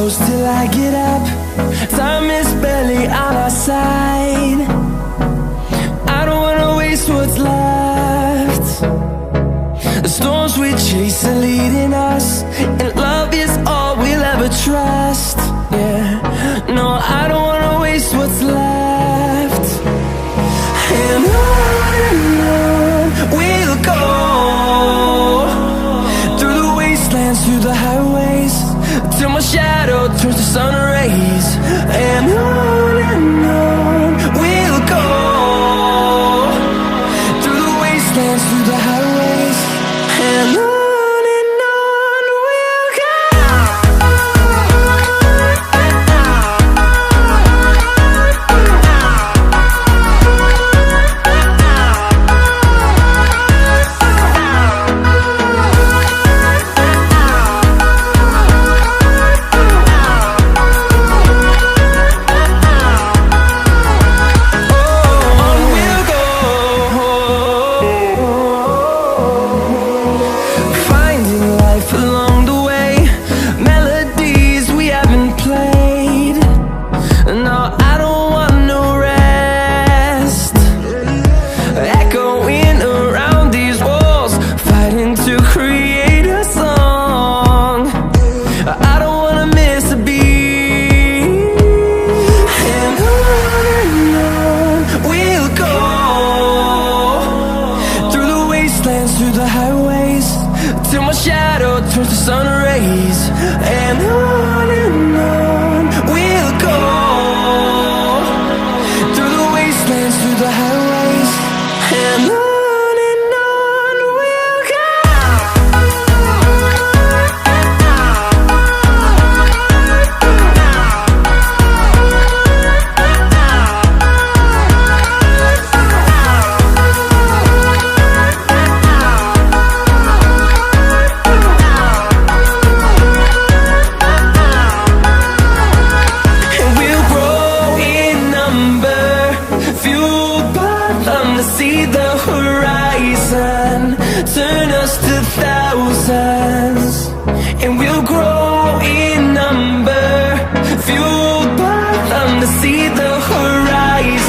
close till I get up. Time is barely on our side. I don't wanna waste what's left. The storms we chase are leading us, and love is all we'll ever trust. Yeah, no, I don't wanna waste what's left. And on we'll go, through the wastelands, through the highways, till my shadow turns to sun rays. And on we'll go, through the wastelands, through the highways, and on we'll go. Through the highways, till my shadow turns to sun rays. And on we'll go, through the wastelands, through the highways, and on we'll go. See the horizon turn us to thousands, and we'll grow